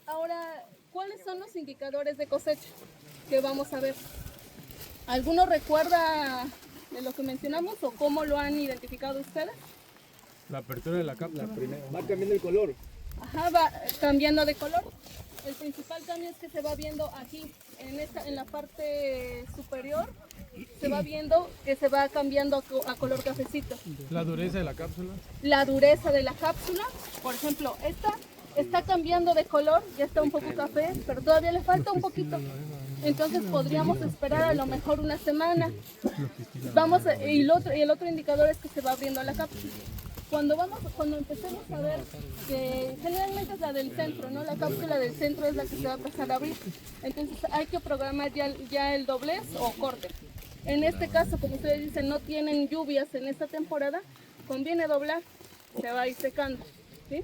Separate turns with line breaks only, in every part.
Ahora, ¿cuáles son los indicadores de cosecha que vamos a ver? ¿Alguno recuerda de lo que mencionamos o cómo lo han identificado ustedes?
La apertura de la cápsula.
Va cambiando el color.
Ajá, va cambiando de color. El principal cambio es que se va viendo aquí, en la parte superior, se va viendo que se va cambiando a color cafecito.
La dureza de la cápsula.
La dureza de la cápsula, por ejemplo, esta está cambiando de color, ya está un poco café, pero todavía le falta un poquito. Entonces podríamos esperar a lo mejor una semana. Y el otro indicador es que se va abriendo la cápsula. Cuando empecemos a ver que generalmente es la del centro, ¿no? La cápsula del centro es la que se va a empezar a abrir. Entonces hay que programar ya el doblez o corte. En este caso, como ustedes dicen, no tienen lluvias en esta temporada, conviene doblar, se va a ir secando, ¿sí?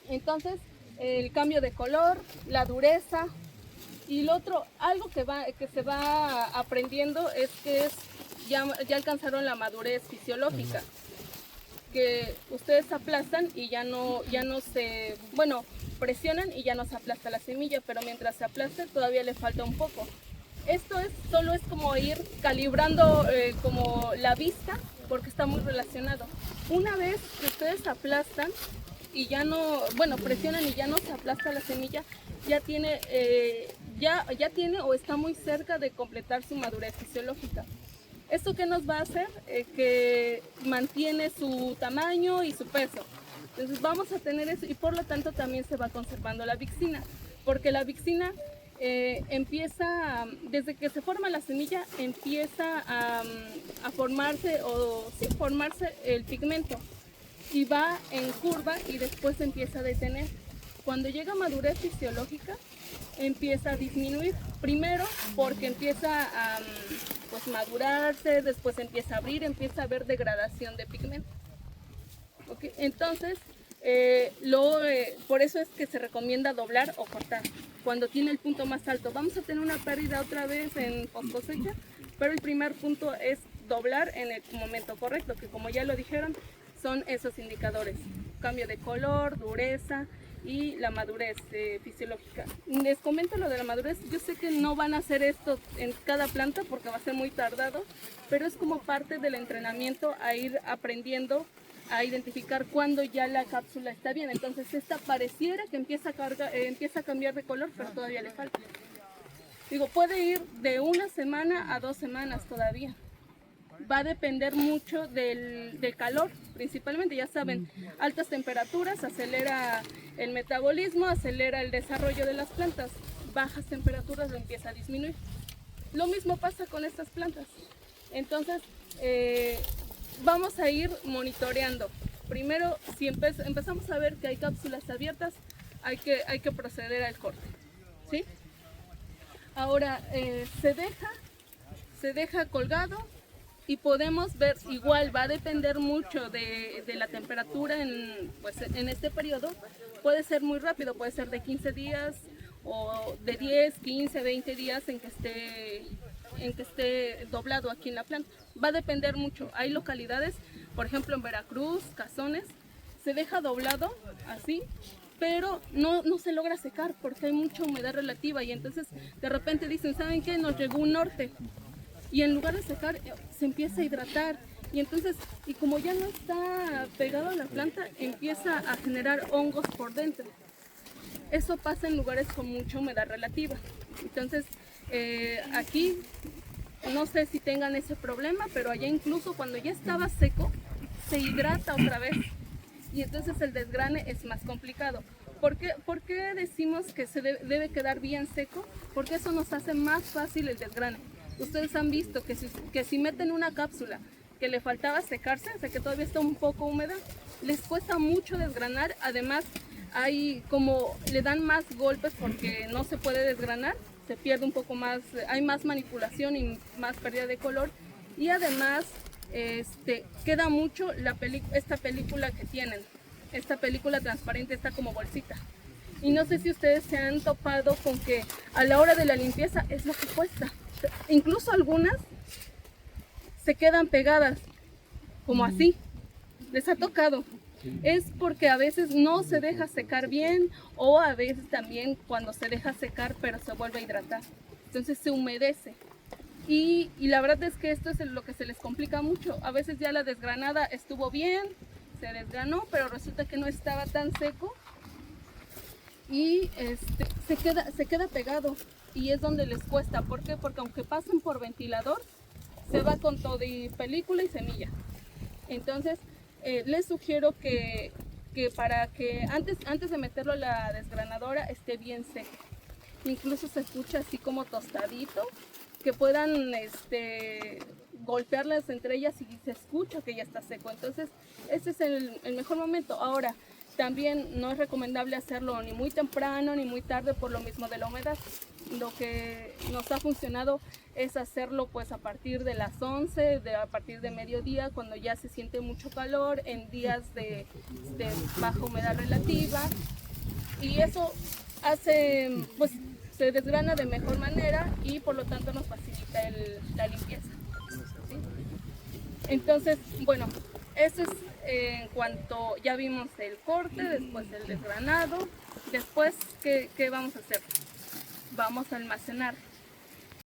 Entonces, el cambio de color, la dureza y lo otro, algo que se va aprendiendo es que ya alcanzaron la madurez fisiológica, que ustedes aplastan y ya no se, bueno, presionan y ya no se aplasta la semilla, pero mientras se aplaste todavía le falta un poco. Esto solo es como ir calibrando como la vista, porque está muy relacionado. Una vez que ustedes aplastan y ya no, bueno, presionan y ya no se aplasta la semilla, ya tiene o está muy cerca de completar su madurez fisiológica. ¿Esto qué nos va a hacer? Que mantiene su tamaño y su peso. Entonces vamos a tener eso y por lo tanto también se va conservando la vixina, porque la vixina empieza, desde que se forma la semilla, empieza a formarse el pigmento y va en curva y después empieza a detener. Cuando llega a madurez fisiológica empieza a disminuir, primero porque empieza a madurarse, después empieza a abrir, empieza a haber degradación de pigmento. ¿Okay? Entonces, por eso es que se recomienda doblar o cortar cuando tiene el punto más alto. Vamos a tener una pérdida otra vez en post cosecha, pero el primer punto es doblar en el momento correcto, que como ya lo dijeron, son esos indicadores: cambio de color, dureza y la madurez fisiológica. Les comento lo de la madurez. Yo sé que no van a hacer esto en cada planta porque va a ser muy tardado, pero es como parte del entrenamiento a ir aprendiendo a identificar cuando ya la cápsula está bien. Entonces esta pareciera que empieza a cambiar de color, pero todavía le falta. Digo, puede ir de una semana a 2 semanas todavía. Va a depender mucho del calor, principalmente, ya saben, altas temperaturas acelera el metabolismo, acelera el desarrollo de las plantas, bajas temperaturas lo empieza a disminuir. Lo mismo pasa con estas plantas. Entonces, vamos a ir monitoreando. Primero, si empezamos a ver que hay cápsulas abiertas, hay que proceder al corte, ¿sí? Ahora, se deja colgado. Y podemos ver, igual va a depender mucho de la temperatura en este periodo. Puede ser muy rápido, puede ser de 15 días o de 10, 15, 20 días en que esté doblado aquí en la planta. Va a depender mucho. Hay localidades, por ejemplo en Veracruz, Cazones, se deja doblado así, pero no se logra secar porque hay mucha humedad relativa y entonces de repente dicen, ¿saben qué? Nos llegó un norte. Y en lugar de secar, se empieza a hidratar. Y entonces, y como ya no está pegado a la planta, empieza a generar hongos por dentro. Eso pasa en lugares con mucha humedad relativa. Entonces, aquí, no sé si tengan ese problema, pero allá incluso cuando ya estaba seco, se hidrata otra vez. Y entonces el desgrane es más complicado. ¿Por qué decimos que se debe quedar bien seco? Porque eso nos hace más fácil el desgrane. Ustedes han visto que si meten una cápsula que le faltaba secarse, o sea que todavía está un poco húmeda, les cuesta mucho desgranar. Además, le dan más golpes porque no se puede desgranar, se pierde un poco más, hay más manipulación y más pérdida de color. Y además, queda mucho esta película que tienen, esta película transparente, está como bolsita. Y no sé si ustedes se han topado con que a la hora de la limpieza es lo que cuesta. Incluso algunas se quedan pegadas, como así. Les ha tocado. es porque a veces no se deja secar bien o a veces también cuando se deja secar pero se vuelve a hidratar. Entonces se humedece. Y la verdad es que esto es lo que se les complica mucho. A veces ya la desgranada estuvo bien, se desgranó, pero resulta que no estaba tan seco y se queda pegado y es donde les cuesta. ¿Por qué? Porque aunque pasen por ventilador, se va con todo y película y semilla. Entonces, les sugiero que para que antes de meterlo a la desgranadora esté bien seco. Incluso se escucha así como tostadito, que puedan golpearlas entre ellas y se escucha que ya está seco. Entonces, ese es el mejor momento. Ahora, también no es recomendable hacerlo ni muy temprano ni muy tarde por lo mismo de la humedad. Lo que nos ha funcionado es hacerlo pues a partir de las 11, a partir de mediodía, cuando ya se siente mucho calor, en días de baja humedad relativa. Y eso hace, pues se desgrana de mejor manera y por lo tanto nos facilita la limpieza. ¿Sí? Entonces, bueno, eso es en cuanto ya vimos el corte, después el desgranado. Después, ¿qué vamos a hacer? Vamos a almacenar.